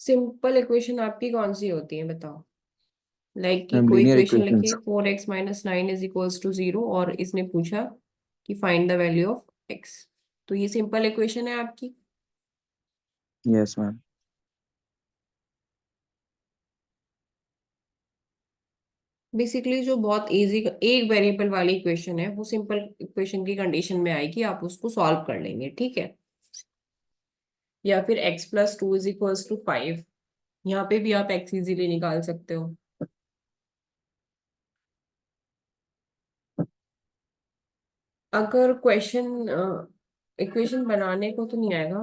Simple equation आपकी कौन सी होती है बताओ। लाइक कि मैम कोई लीनियर इक्वेशन लिखी equations. 4x - 9 is equals to 0 और इसने पूछा कि find the value of x। तो ये सिंपल इक्वेशन है आपकी। Yes ma'am. बेसिकली जो बहुत इजी एक वेरिएबल वाली इक्वेशन है वो सिंपल इक्वेशन की कंडीशन में आएगी, आप उसको सॉल्व कर लेंगे, ठीक है। या फिर x + 2 = 5, यहाँ पे भी आप x इजीली निकाल सकते हो। अगर क्वेश्चन इक्वेशन बनाने को तो नहीं आएगा,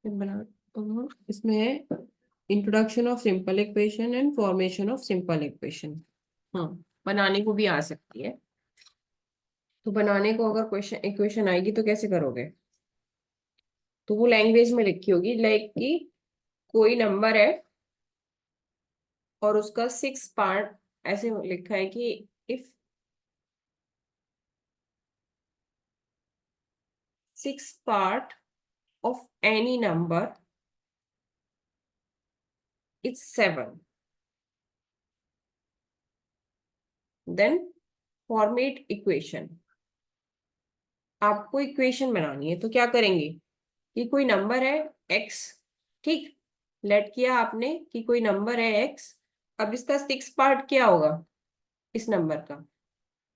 बना इसमें है introduction of simple equation and formation of simple equation. हाँ, बनाने को भी आ सकती है। तो बनाने को अगर क्वेश्चन इक्वेशन आएगी तो कैसे करोगे, तो वो लैंग्वेज में लिखी होगी लाइक कि कोई नंबर है और उसका 6 पार्ट, ऐसे लिखा है कि if 6 part of any number is 7, then format equation. आपको इक्वेशन बनानी है तो क्या करेंगे कि कोई नंबर है x, ठीक, लेट किया आपने कि कोई नंबर है x। अब इसका 6 पार्ट क्या होगा इस नंबर का,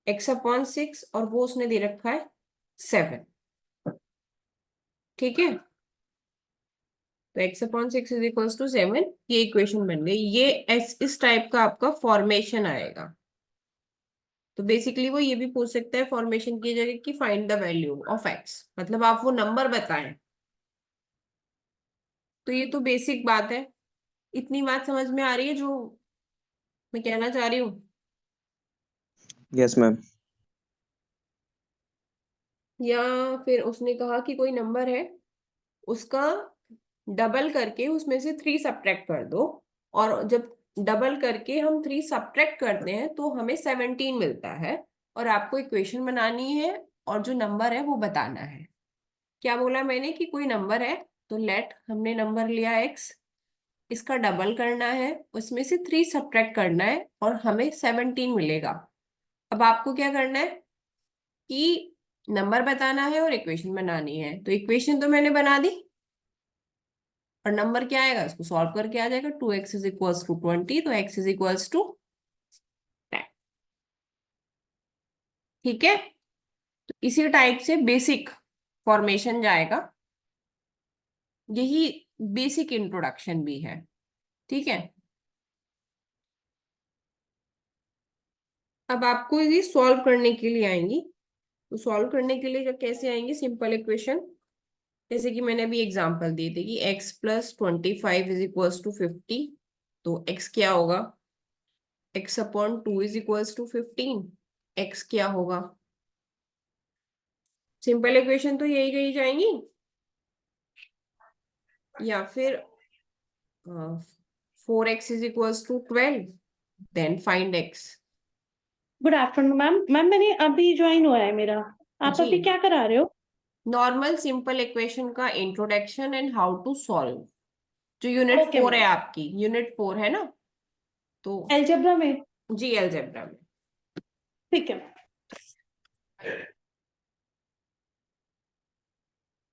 x/6, और वो उसने दे रखा है 7, ठीक है। तो x/6 = 7, ये इक्वेशन बन गई। ये इस टाइप का आपका फॉर्मेशन आएगा। तो बेसिकली वो ये भी पूछ सकता है फॉर्मेशन की जगह कि find the value of x, मतलब आप वो नंबर बताएं। तो ये तो बेसिक बात है। इतनी बात समझ में आ रही है जो मैं कहना चाह रही हूँ। Yes ma'am. या फिर उसने कहा कि कोई नंबर है, उसका डबल करके उसमें से 3 सब्ट्रैक्ट कर दो, और जब डबल करके हम 3 सब्ट्रैक्ट करते हैं तो हमें 17 मिलता है, और आपको इक्वेशन बनानी है और जो नंबर है वो बताना है। क्या बोला मैंने कि कोई नंबर है, तो लेट हमने नंबर लिया x, इसका डबल करना है, उसमें से 3 सब्ट्रैक्ट करना है और हमें 17 मिलेगा। अब आपको क्या करना है कि नंबर बताना है और इक्वेशन बनानी है। तो इक्वेशन तो मैंने बना दी, और नंबर क्या आएगा इसको सॉल्व करके आ जाएगा। 2x = 20, तो x = 10, ठीक है। तो इसी टाइप से बेसिक फॉर्मेशन जाएगा, यही बेसिक इंट्रोडक्शन भी है, ठीक है। अब आपको ये सॉल्व करने के लिए आएंगी। तो सॉल्व करने के लिए कैसे आएंगे सिंपल इक्वेशन, जैसे कि मैंने अभी एग्जांपल दिए थे कि x + 25 = 50। तो x क्या होगा, x/2 = 15। x क्या होगा, सिंपल इक्वेशन तो यही कही जाएंगी। या फिर 4x = 12, then find x। Good afternoon ma'am. Ma'am मैंने अभी ज्वाइन हुआ है मेरा। आप जी, अभी क्या करा रहे हो? नॉर्मल सिंपल इक्वेशन का introduction and how to solve, जो यूनिट ओके 4 है, मैम। आपकी यूनिट 4 है ना। तो एल्जेब्रा में? जी, अलजेब्रा में। ठीक है।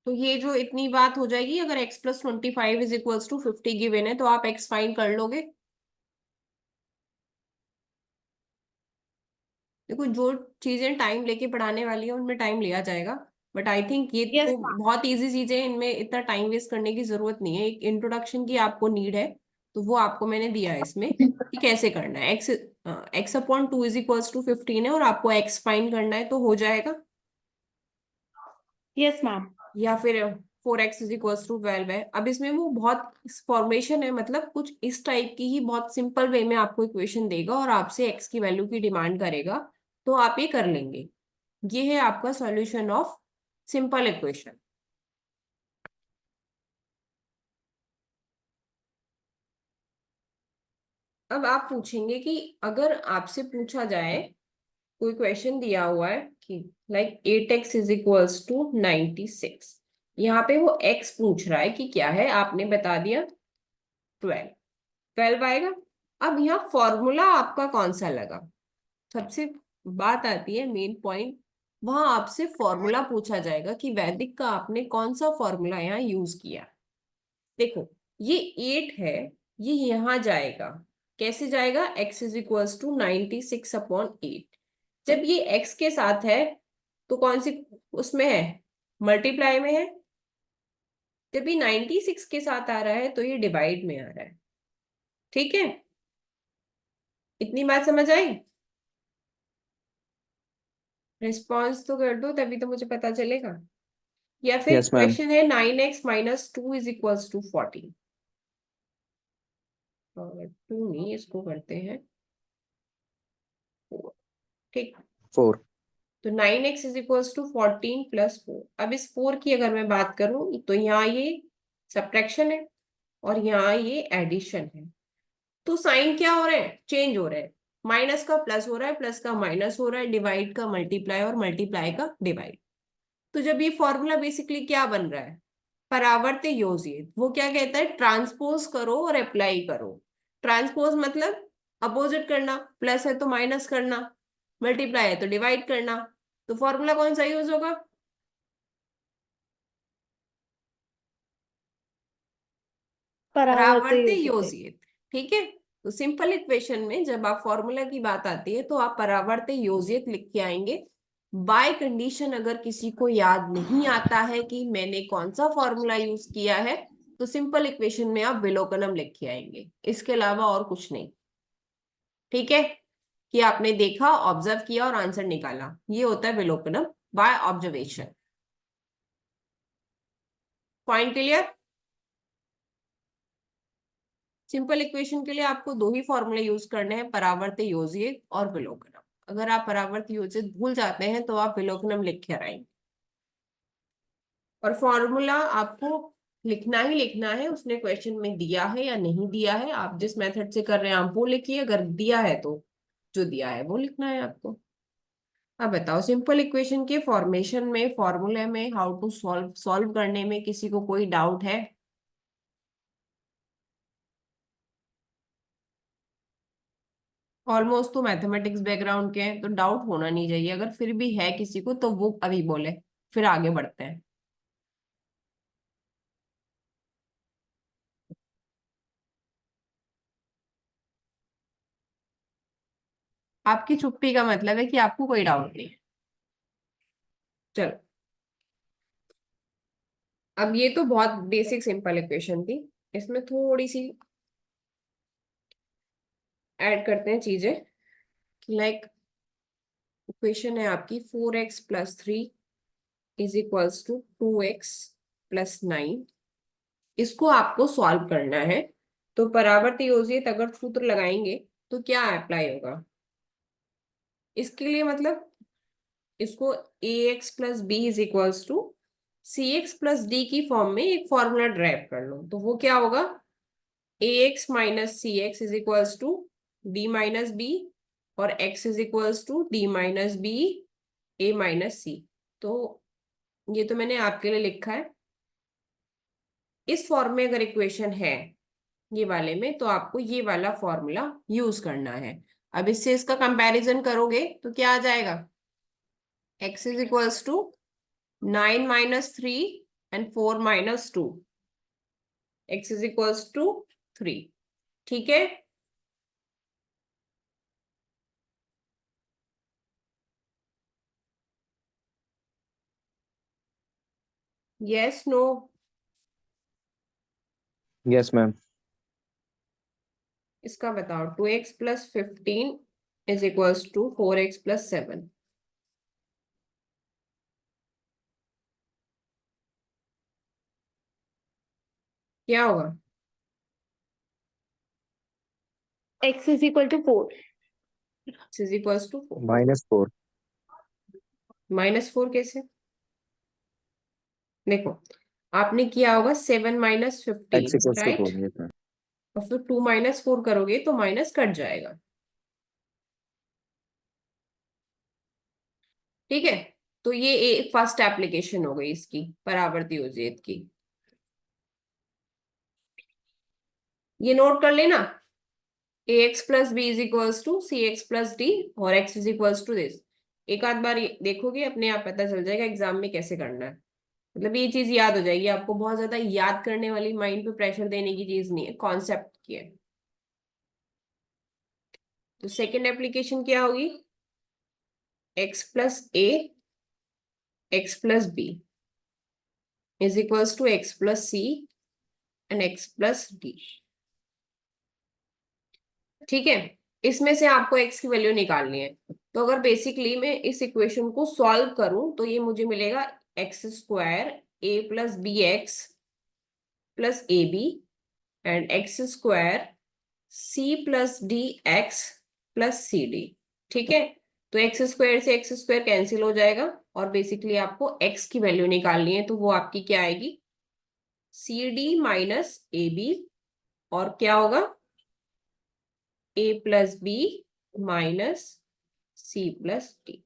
तो ये जो इतनी बात हो जाएगी, अगर x + 25 = 50 गिवन है तो आप x फाइंड कर लोगे। देखो, जो चीजें टाइम लेके पढ़ाने वाली है उनमें टाइम लिया जाएगा, बट आई थिंक ये यस तो बहुत इजी चीजें हैं, इनमें इतना टाइम वेस्ट करने की जरूरत नहीं है। एक इंट्रोडक्शन की आपको नीड है, तो वो आपको मैंने दिया है इसमें कि कैसे करना है। x/2 = 15 है और आपको x फाइंड करना है, तो हो जाएगा। Yes ma'am. या फिर 4x = 12 है। अब इसमें वो बहुत फॉर्मेशन है, मतलब कुछ इस टाइप की ही बहुत सिंपल वे में आपको इक्वेशन देगा और आपसे x की वैल्यू की डिमांड करेगा, तो आप ये कर लेंगे। ये है आपका सॉल्यूशन ऑफ सिंपल इक्वेशन। अब आप पूछेंगे कि अगर आपसे पूछा जाए, कोई क्वेश्चन दिया हुआ है कि लाइक 8x = 96, यहाँ पे वो x पूछ रहा है कि क्या है, आपने बता दिया 12 आएगा। अब यहाँ फॉर्मूला आपका कौन सा लगा, सबसे बात आती है मेन पॉइंट, वहां आपसे फॉर्मूला पूछा जाएगा कि वैदिक का आपने कौन सा फॉर्मूला यहाँ यूज किया। देखो ये 8 है, ये यहां जाएगा, कैसे जाएगा, x इज इक्वल्स टू 96/8। जब ये x के साथ है तो कौन सी उसमें है, मल्टीप्लाई में है। जब ये 96 के साथ आ रहा है तो ये डिवाइड में आ रहा है। ठीक है, इतनी बात समझ आई। रिस्पॉन्स तो कर दो तभी तो मुझे पता चलेगा। या फिर Yes, ma'am. क्वेश्चन है 9x - 2 इज इक्वल्स टू 40। और 2 नहीं, इसको करते हैं 4। ठीक, 4. तो 9x इज इक्वल्स टू 14 + 4। अब इस 4 की अगर मैं बात करूं तो यहाँ ये सब्ट्रैक्शन है और यहाँ ये एडिशन है। तो साइन क्या हो रहा है, चेंज हो रहा है। माइनस का प्लस हो रहा है, प्लस का माइनस हो रहा है, डिवाइड का मल्टीप्लाई और मल्टीप्लाई का डिवाइड। तो जब ये फॉर्मूला बेसिकली क्या बन रहा है, परावर्त योजित। वो क्या कहता है, ट्रांसपोज करो और अप्लाई करो। ट्रांसपोज मतलब अपोजिट करना, प्लस है तो माइनस करना, मल्टीप्लाई है तो डिवाइड करना। तो फॉर्मूला कौन सा यूज होगा, परावर्त परावर्त योजित। योजित। ठीक है, तो सिंपल इक्वेशन में जब आप फॉर्मूला की बात आती है तो आप परावर्त योजित लिख के आएंगे। बाय कंडीशन अगर किसी को याद नहीं आता है कि मैंने कौन सा फॉर्मूला यूज किया है, तो सिंपल इक्वेशन में आप विलोकनम लिख के आएंगे, इसके अलावा और कुछ नहीं। ठीक है, कि आपने देखा, ऑब्जर्व किया और आंसर निकाला, ये होता है विलोकनम by observation. Point clear. Simple equation के लिए आपको दो ही फॉर्मूले यूज करने हैं, परावर्त योजित और विलोकनम। अगर आप परावर्त योजित भूल जाते हैं तो आप विलोकनम लिख कर आएंगे। और फॉर्मूला आपको लिखना ही लिखना है, उसने क्वेश्चन में दिया है या नहीं दिया है, आप जिस मेथड से कर रहे हैं आप वो लिखिए, अगर दिया है तो जो दिया है वो लिखना है आपको। अब बताओ, सिंपल इक्वेशन के फॉर्मेशन में, फॉर्मूले में, हाउ टू सॉल्व सॉल्व करने में किसी को कोई डाउट है। ऑलमोस्ट तो मैथमेटिक्स बैकग्राउंड के हैं तो डाउट होना नहीं चाहिए, अगर फिर भी है किसी को तो वो अभी बोले, फिर आगे बढ़ते हैं। आपकी चुप्पी का मतलब है कि आपको कोई डाउट नहीं है। चलो, अब ये तो बहुत बेसिक सिंपल इक्वेशन थी, इसमें थोड़ी सी ऐड करते हैं चीजें। लाइक इक्वेशन है आपकी 4x + 3 is equals to 2x + 9। इसको आपको सॉल्व करना है। तो परावर्त योजित अगर सूत्र लगाएंगे तो क्या अप्लाई होगा इसके लिए, मतलब इसको ax + b is equals to cx + d की फॉर्म में एक फॉर्मूला ड्राइव कर लो, तो वो क्या होगा, ax - cx is equals to d - b, और x is equals to d - b a - c। तो ये तो मैंने आपके लिए लिखा है। इस फॉर्म में अगर इक्वेशन है ये वाले में तो आपको ये वाला फॉर्मूला यूज करना है। अब इससे इसका कंपैरिजन करोगे तो क्या आ जाएगा, x is equals to 9 - 3 and 4 - 2, x is equals to 3। ठीक है, यस नो। Yes, ma'am. इसका बताओ, 2x + 15 is equals to 4x + 7। क्या होगा, x is equal to 4। x is equals to 4। -4. -4 कैसे, देखो आपने किया होगा 7 - X 15, equals to 4. Right. Yes, ma'am. और फिर 2 - 4 करोगे तो माइनस कट जाएगा। ठीक है, तो ये फर्स्ट एप्लीकेशन हो गई इसकी परावर्ती उज्जेद की। ये नोट कर लेना, ax plus B is equals to C x plus D और x is equals to this. एक आध बार देखोगे अपने आप पता चल जाएगा एग्जाम में कैसे करना है। मतलब ये चीज याद हो जाएगी आपको, बहुत ज्यादा याद करने वाली, माइंड पे प्रेशर देने की चीज नहीं है, कॉन्सेप्ट की है। तो सेकेंड एप्लीकेशन क्या होगी, x plus A x plus B is equals to x plus C and x plus D. ठीक है, इसमें से आपको x की वैल्यू निकालनी है। तो अगर बेसिकली मैं इस इक्वेशन को सॉल्व करूं तो ये मुझे मिलेगा x square A plus B x plus A B and x square C plus D x plus C D. ठीक है, तो एक्स स्क्वायर से एक्स स्क्वायर कैंसिल हो जाएगा और बेसिकली आपको x की वैल्यू निकालनी है, तो वो आपकी क्या आएगी, c d minus a b, और क्या होगा, a plus b minus c plus D.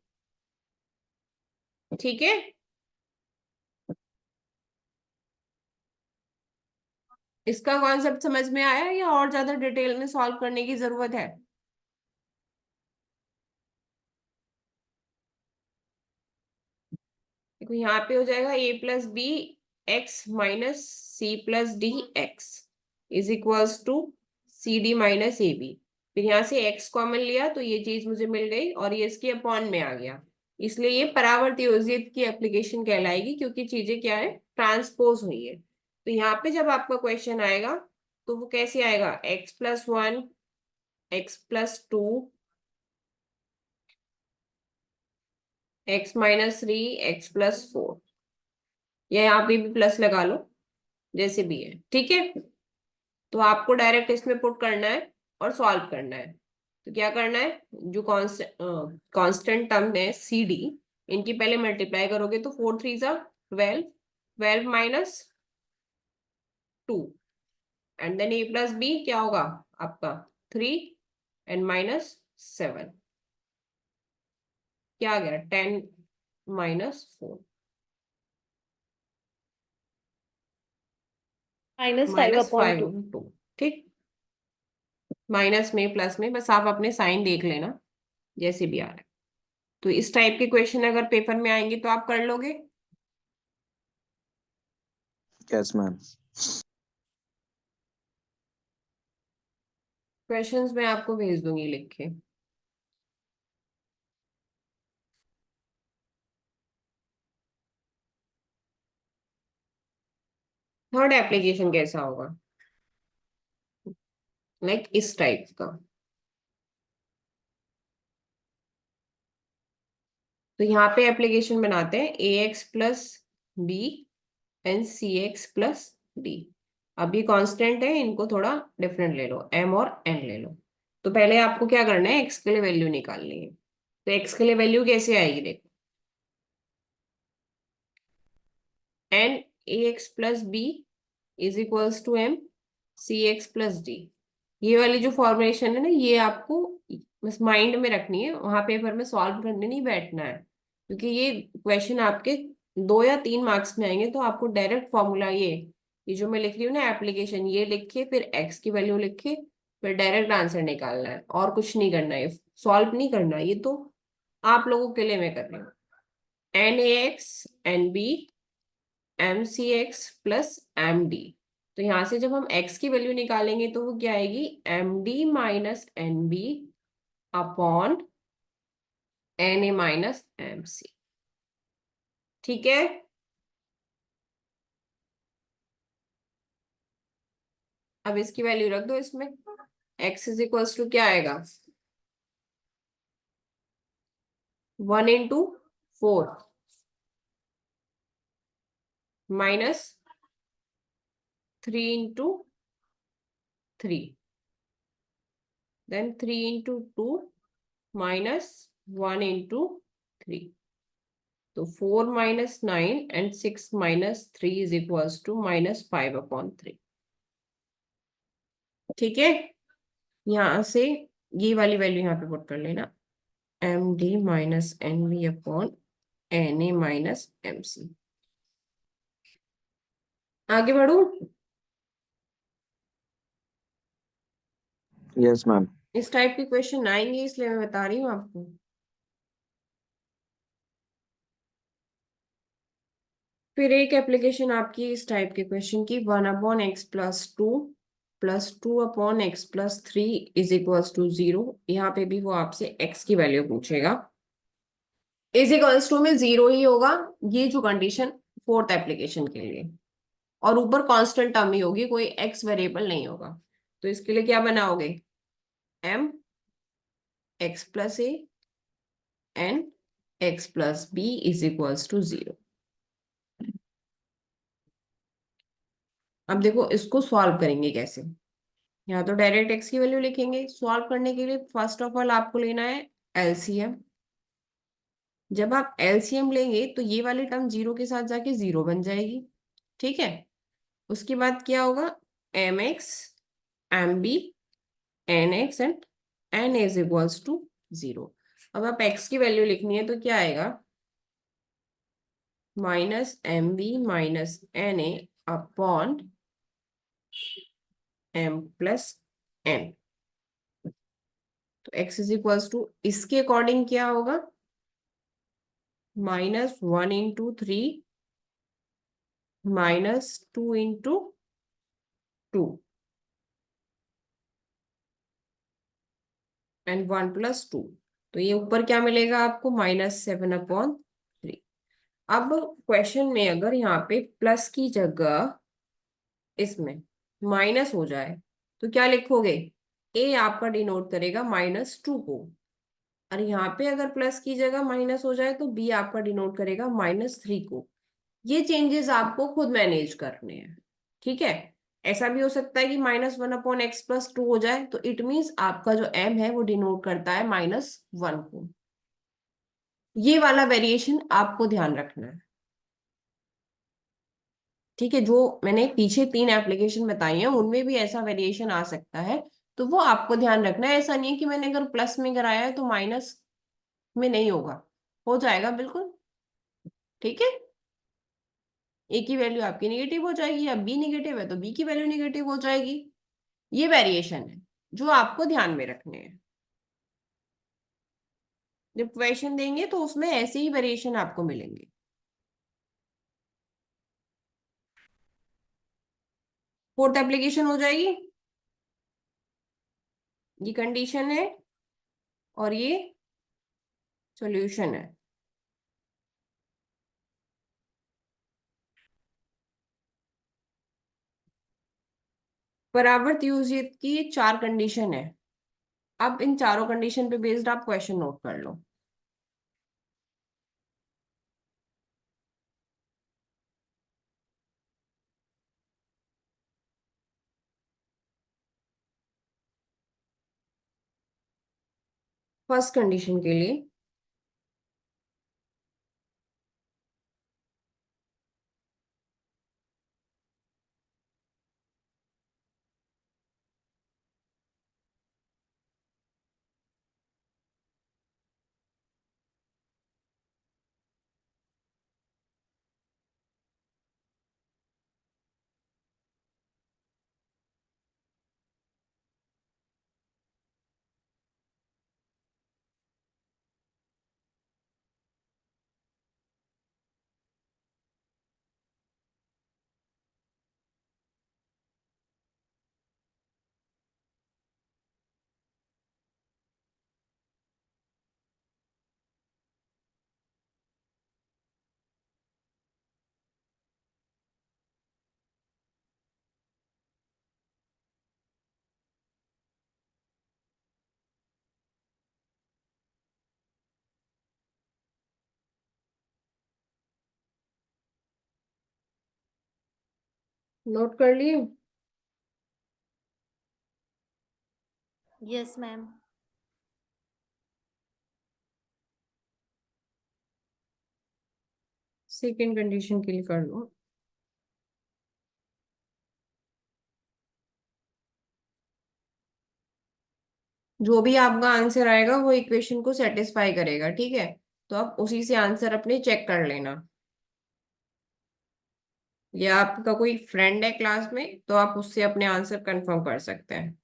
ठीक है, इसका कॉन्सेप्ट समझ में आया या और ज्यादा डिटेल में सॉल्व करने की जरूरत है? देखो यहाँ पे हो जाएगा a plus B x minus c plus D x is equals to c d minus a b. फिर यहाँ से x कॉमन लिया तो ये चीज मुझे मिल गई और ये इसके अपॉन में आ गया, इसलिए ये परावर्ती उज्जित की एप्लीकेशन कहलाएगी, क्योंकि चीजें क्या है, ट्रांसपोज हुई है। तो यहाँ पे जब आपका क्वेश्चन आएगा तो वो कैसे आएगा, x plus one x plus two x minus three x plus four, या यहाँ पे भी प्लस लगा लो, जैसे भी है। ठीक है, तो आपको डायरेक्ट इसमें पुट करना है और सॉल्व करना है। तो क्या करना है, जो कांस्टेंट टर्म है सी डी, इनकी पहले मल्टीप्लाई करोगे तो फोर थ्री जा 12, 12 minus two, and then A plus B क्या होगा आपका 3 एंड माइनस 7, क्या आ गया 10 minus 4 minus five minus upon two. 5/2। ठीक, माइनस में प्लस में बस आप अपने साइन देख लेना जैसे भी आ रहा है। तो इस टाइप के क्वेश्चन अगर पेपर में आएंगे तो आप कर लोगे। Yes, ma'am. क्वेश्चंस मैं आपको भेज दूंगी लिख के। थर्ड एप्लीकेशन कैसा होगा, लाइक इस टाइप का। तो यहाँ पे एप्लीकेशन बनाते हैं a x plus b and c x plus d. अब ये कांस्टेंट है, इनको थोड़ा डिफरेंट ले लो, एम और एन ले लो। तो पहले आपको क्या करना है, एक्स के लिए वैल्यू निकालनी है। तो एक्स के लिए वैल्यू कैसे आएगी, देखो N A x plus B is equals to M C x plus D. ये वाली जो फॉर्मुलेशन है ना, ये आपको बस माइंड में रखनी है, वहां पेपर में सॉल्व करने नहीं बैठना है, क्योंकि ये क्वेश्चन आपके 2 या 3 मार्क्स में आएंगे। तो आपको डायरेक्ट फॉर्मूला ये जो मैं लिख रही हूँ ना एप्लीकेशन, ये लिख के फिर एक्स की वैल्यू लिख के फिर डायरेक्ट आंसर निकालना है, और कुछ नहीं करना है, सॉल्व नहीं करना। ये तो आप लोगों के लिए मैं कर रही हूँ, N A x N B M C x plus M D. तो यहां से जब हम x की वैल्यू निकालेंगे तो वो क्या आएगी, M D minus N B upon N A minus M C. ठीक है, अब इसकी वैल्यू रख दो इसमें, x इज इक्वल्स टू क्या आएगा, 1 into 4 minus 3 into 3, then 3 into 2 minus 1 into 3। तो 4 - 9 एंड 6 - 3 इज इक्वल्स टू -5/3। ठीक है, यहाँ से ये वाली वैल्यू यहाँ पे पुट कर लेना, M D minus N B upon Na minus MC। आगे बढ़ू? Yes, ma'am. इस टाइप के क्वेश्चन आएंगे, इसलिए मैं बता रही हूँ आपको। फिर एक एप्लीकेशन आपकी इस टाइप के क्वेश्चन की, 1/x+2 + 2/x+3 is equals to 0। यहाँ पे भी वो आपसे x की वैल्यू पूछेगा। इज इक्वल्स टू में 0 ही होगा, ये जो कंडीशन फोर्थ एप्लीकेशन के लिए। और ऊपर कांस्टेंट टर्म ही होगी, कोई x वेरिएबल नहीं होगा। तो इसके लिए क्या बनाओगे? m(x+a) and x+b is equals to 0। अब देखो इसको सॉल्व करेंगे कैसे। यहाँ तो डायरेक्ट x की वैल्यू लिखेंगे। सॉल्व करने के लिए फर्स्ट ऑफ ऑल आपको लेना है एलसीएम। जब आप एलसीएम लेंगे तो ये वाली टर्म 0 के साथ जाके 0 बन जाएगी। ठीक है। उसके बाद क्या होगा? mx, mb, nx and n is equals to 0। अब आप x की वैल्यू लिखनी है तो क्या आएगा? -mb minus na upon m+n। तो x इज इक्वल्स टू, इसके अकॉर्डिंग क्या होगा? -1 × 3 -2 × 2 एंड 1+2। तो ये ऊपर क्या मिलेगा आपको? -7/3। अब क्वेश्चन में अगर यहाँ पे प्लस की जगह इसमें माइनस हो जाए तो क्या लिखोगे? ए आपका डिनोट करेगा -2 को। और यहाँ पे अगर प्लस की जगह माइनस हो जाए तो बी आपका डिनोट करेगा -3 को। ये चेंजेस आपको खुद मैनेज करने हैं। ठीक है। ऐसा भी हो सकता है कि -1/x+2 हो जाए, तो इट मीन्स आपका जो m है वो डिनोट करता है -1 को। ये वाला वेरिएशन आपको ध्यान रखना है। ठीक है। जो मैंने पीछे 3 एप्लीकेशन बताई हैं उनमें भी ऐसा वेरिएशन आ सकता है, तो वो आपको ध्यान रखना है। ऐसा नहीं है कि मैंने अगर प्लस में कराया है तो माइनस में नहीं होगा, हो जाएगा बिल्कुल। ठीक है। ए की वैल्यू आपकी निगेटिव हो जाएगी, या बी निगेटिव है तो बी की वैल्यू निगेटिव हो जाएगी। ये वेरिएशन है जो आपको ध्यान में रखने हैं। जब क्वेश्चन देंगे तो उसमें ऐसे ही वेरिएशन आपको मिलेंगे। फोर्थ एप्लीकेशन हो जाएगी। ये कंडीशन है और ये सॉल्यूशन है। परावर्तयूजित की 4 कंडीशन है। अब इन चारों कंडीशन पे बेस्ड आप क्वेश्चन नोट कर लो। फर्स्ट कंडीशन के लिए नोट कर लिए? Yes, ma'am. सेकेंड कंडीशन के लिए कर लो। जो भी आपका आंसर आएगा वो इक्वेशन को सेटिस्फाई करेगा। ठीक है। तो आप उसी से आंसर अपने चेक कर लेना। या आपका कोई फ्रेंड है क्लास में तो आप उससे अपने आंसर कंफर्म कर सकते हैं।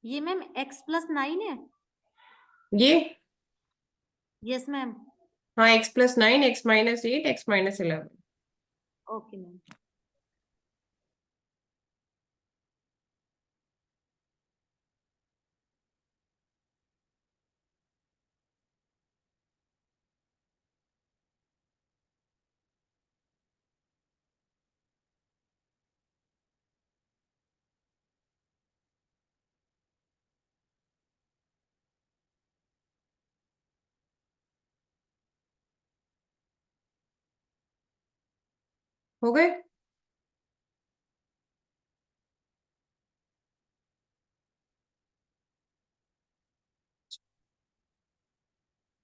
ये मैम x+9 है। ये यस मैम। हाँ, x+9, x-8, x-11। Okay ma'am. हो गए?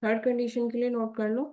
थर्ड कंडीशन के लिए नोट कर लो।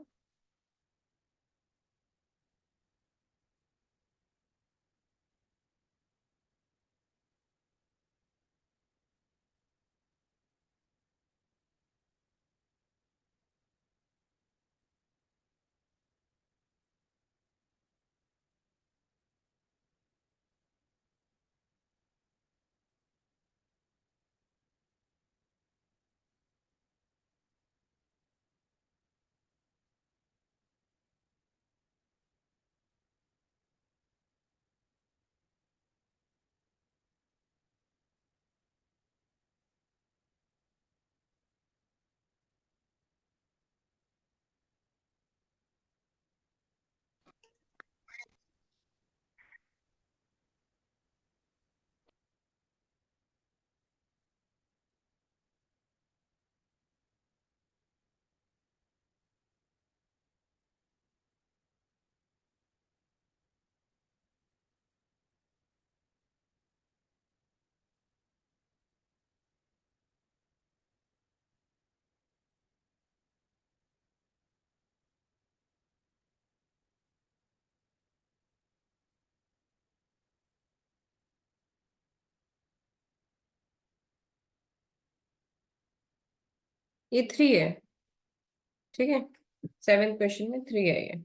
ये 3 है, ठीक है। 7th क्वेश्चन में 3 है ये।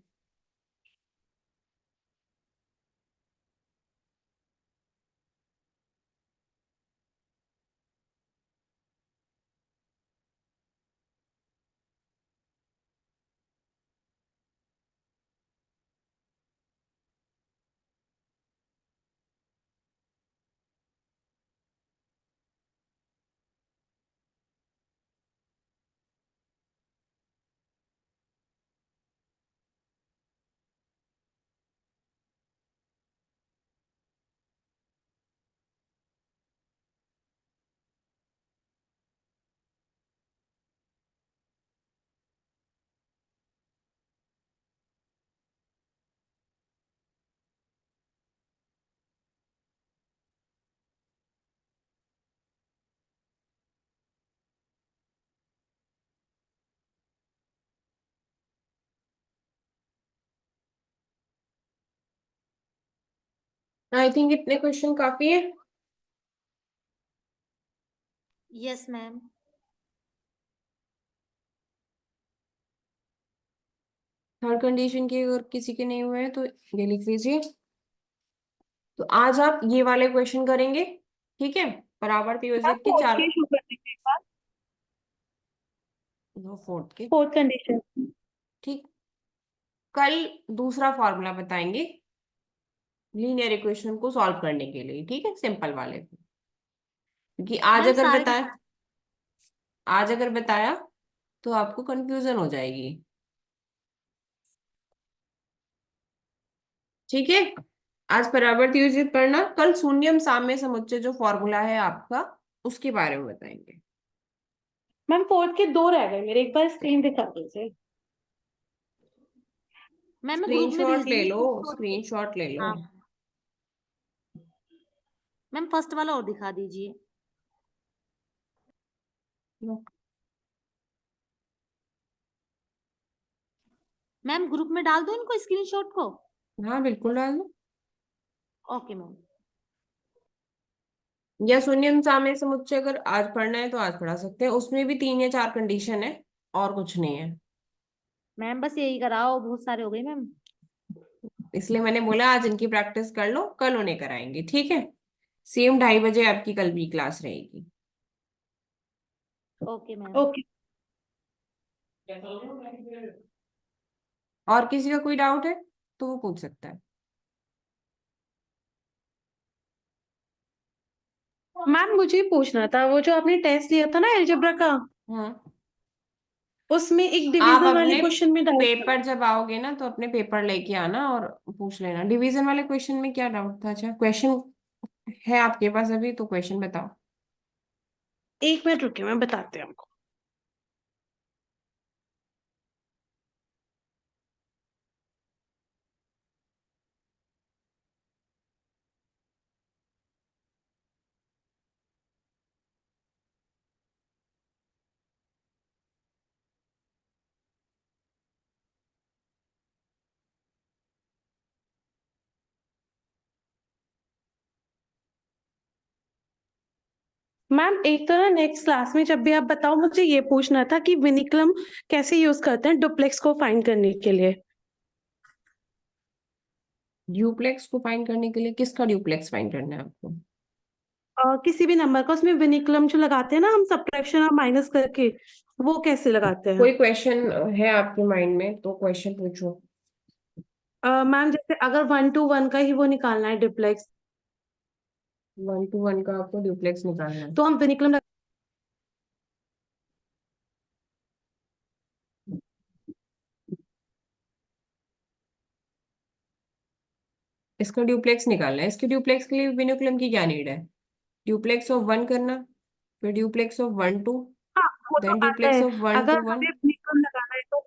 आई थिंक इतने क्वेश्चन काफी है। Yes ma'am. थर्ड कंडीशन के अगर किसी के नहीं हुए हैं तो ये लिख लीजिए। तो आज आप ये वाले क्वेश्चन करेंगे, ठीक है। परावर्त मैम योजित के फोर्थ 4। के शुरू कर दीजिए एक बार। नो, फोर्थ के। Fourth condition. ठीक। कल दूसरा फॉर्मूला बताएंगे लीनियर इक्वेशन को सॉल्व करने के लिए, ठीक है, सिंपल वाले को। क्योंकि मैम सारे आज अगर बताया तो आपको कंफ्यूजन हो जाएगी, ठीक है। आज परावर्त योजित पढ़ना, कल शून्यम साम्य समुच्चय जो फॉर्मूला है आपका उसके बारे में बताएंगे। मैम फोर्थ के 2 रह गए मेरे, एक बार स्क्रीन दिखा दीजिए। मैम मैं ग्रुप में भेज स्क्रीनशॉट ले दूंगी लो, screenshot को। स्क्रीनशॉट ले लो। हाँ मैम फर्स्ट वाला और दिखा दीजिए। मैम ग्रुप में डाल दो इनको स्क्रीनशॉट को। हाँ बिल्कुल डाल दो। Okay ma'am. या शून्यम साम्य समुच्चय अगर आज पढ़ना है तो आज पढ़ा सकते हैं, उसमें भी 3 या 4 कंडीशन है और कुछ नहीं है। मैम बस यही कराओ, बहुत सारे हो गए मैम। इसलिए मैंने बोला आज इनकी प्रैक्टिस कर लो, कल उन्हें कराएंगे, ठीक है। सेम 2:30 बजे आपकी कल भी क्लास रहेगी। Okay ma'am. ओके और किसी का कोई डाउट है तो वो पूछ सकता है। मैम, मुझे पूछना था, वो जो आपने टेस्ट लिया था ना अलजेब्रा का, हाँ, उसमें एक आप डिवीजन वाले अपने क्वेश्चन में डाउट था। पेपर जब आओगे ना तो अपने पेपर लेके आना और पूछ लेना डिवीजन वाले क्वेश्चन में क्या डाउट था। अच्छा, क्वेश्चन है आपके पास अभी तो क्वेश्चन बताओ। 1 मिनट रुकिए, मैं बताती हूँ आपको। मैम, एक तो ना नेक्स्ट क्लास में जब भी आप बताओ, मुझे ये पूछना था कि विनिकुलम कैसे यूज करते हैं डुप्लेक्स को फाइंड करने के लिए। ड्यूप्लेक्स को फाइंड करने के लिए किसका ड्यूप्लेक्स फाइंड करना है आपको? किसी भी नंबर का, उसमें विनिकुलम जो लगाते हैं ना हम, सब्ट्रैक्शन और माइनस करके, वो कैसे लगाते हैं? कोई क्वेश्चन है आपके माइंड में तो क्वेश्चन पूछो। मैम, जैसे अगर 1 to 1 का ही वो निकालना है डुप्लेक्स, 1 to 1 का आपको ड्यूप्लेक्स निकालना है। तो हम विनिकुलम इसका ड्यूप्लेक्स निकालना है। इसके ड्यूप्लेक्स के लिए विनिकुलम की क्या नीड है? ड्यूप्लेक्स ऑफ 1 करना, फिर ड्यूप्लेक्स ऑफ 1 2, हाँ, वो तो देन आता ड्यूप्लेक्स है। ऑफ वन अगर टू हमें वन विनिकुलम लगाना है तो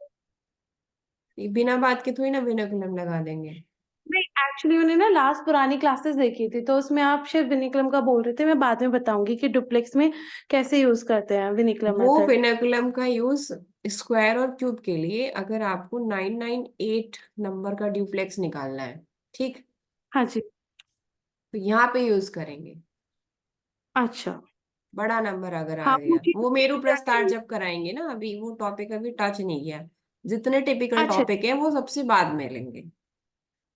बिना बात के थोड़ी ना विनिकुलम लगा देंगे। नहीं, एक्चुअली मैंने ना लास्ट पुरानी क्लासेस देखी थी, तो उसमें आप शायद विनिकुलम का बोल रहे थे। मैं बाद में बताऊंगी कि डुप्लेक्स में कैसे यूज करते हैं विनिकुलम वो मेथड। विनिकुलम का यूज स्क्वायर और क्यूब के लिए, अगर आपको 998 नंबर का ड्यूप्लेक्स निकालना है, ठीक, हाँ जी। तो यहाँ पे यूज करेंगे। अच्छा। बड़ा नंबर अगर आ हाँ, गया, मुझे वो मेरु प्रस्तार exactly- जब कराएंगे ना, अभी वो टॉपिक अभी टच नहीं किया। जितने टिपिकल अच्छा। टॉपिक है वो सबसे बाद में लेंगे।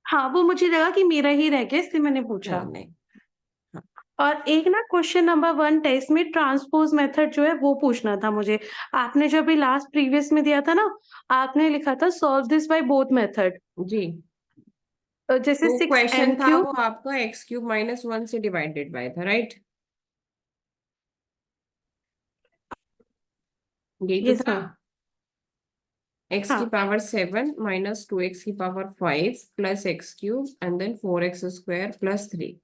हाँ, वो मुझे लगा कि मेरा ही रह गया, इसलिए मैंने पूछा। नहीं नहीं। हाँ, और एक ना क्वेश्चन नंबर 1 टेस्ट में ट्रांसपोज मेथड जो है वो पूछना था मुझे। आपने जो भी लास्ट प्रीवियस में दिया था ना, आपने लिखा था solve this by both method, जी। जैसे तो 6 क्वेश्चन एन था क्यूब। वो आपका x³ - 1 से डिवाइडेड बाय था, राइट? यही तो यस था। मैम। हाँ। x⁻7 - 2x⁵ +x³ and then 4x² + 3।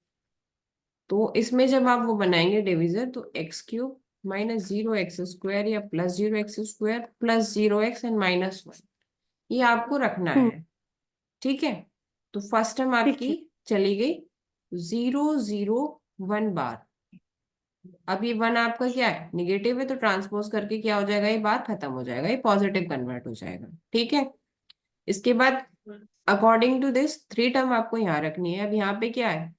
तो इसमें जब आप वो बनाएंगे डिविजन, तो x³ - 0x² या +0x² +0x एंड -1, ये आपको रखना हम्म। है, ठीक है। तो फर्स्ट टर्म ठीक आपकी है। चली गई 0 0 1 बार। अब ये 1 आपका क्या है, निगेटिव है, तो ट्रांसपोज करके क्या हो जाएगा, ये बार खत्म हो जाएगा, ये पॉजिटिव कन्वर्ट हो जाएगा, ठीक है। इसके बाद अकॉर्डिंग टू दिस 3 टर्म आपको यहाँ रखनी है। अब यहाँ पे क्या है,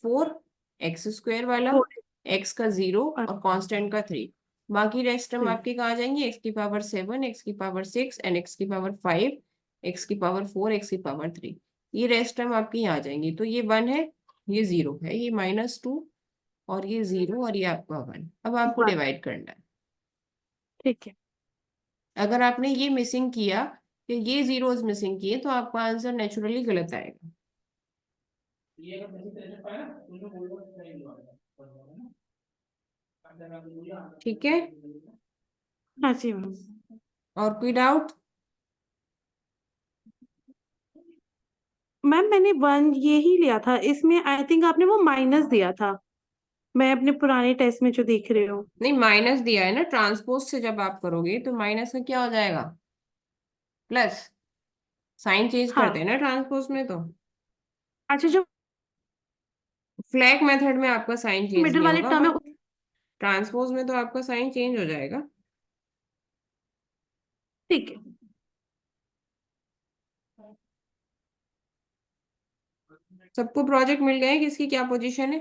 4x² वाला, वो x का 0 और कांस्टेंट का 3। बाकी रेस्ट टर्म ठीक। आपके कहाँ जाएंगे, x⁻7 x⁻6 and x⁻5 x⁻4 x⁻3। ये रेस्ट टर्म आपकी यहाँ जाएंगी। तो ये 1 है, ये 0 है, ये -2 और ये 0 और ये आपका 1। अब आपको वन। डिवाइड करना है। ठीक है। अगर आपने ये मिसिंग किया, कि ये जीरोस मिसिंग किए, तो आपका आंसर नेचुरली गलत आएगा। ठीक है। हाँ जी मैम। और कोई डाउट? मैम, मैंने 1 ये ही लिया था, इसमें आई थिंक आपने वो माइनस दिया था। मैं अपने पुराने टेस्ट में जो देख रही हूँ। नहीं, माइनस दिया है ना, ट्रांसपोज से जब आप करोगे तो माइनस का क्या हो जाएगा, प्लस। साइन चेंज करते हाँ, हैं ना ट्रांसपोज में तो। अच्छा जो फ्लैग मेथड में आपका साइन चेंज मिडिल नहीं वाली होगा, टर्म है, बट ट्रांसपोज में तो आपका साइन चेंज हो जाएगा। ठीक है। सबको प्रोजेक्ट मिल गए, किसकी क्या पोजीशन है?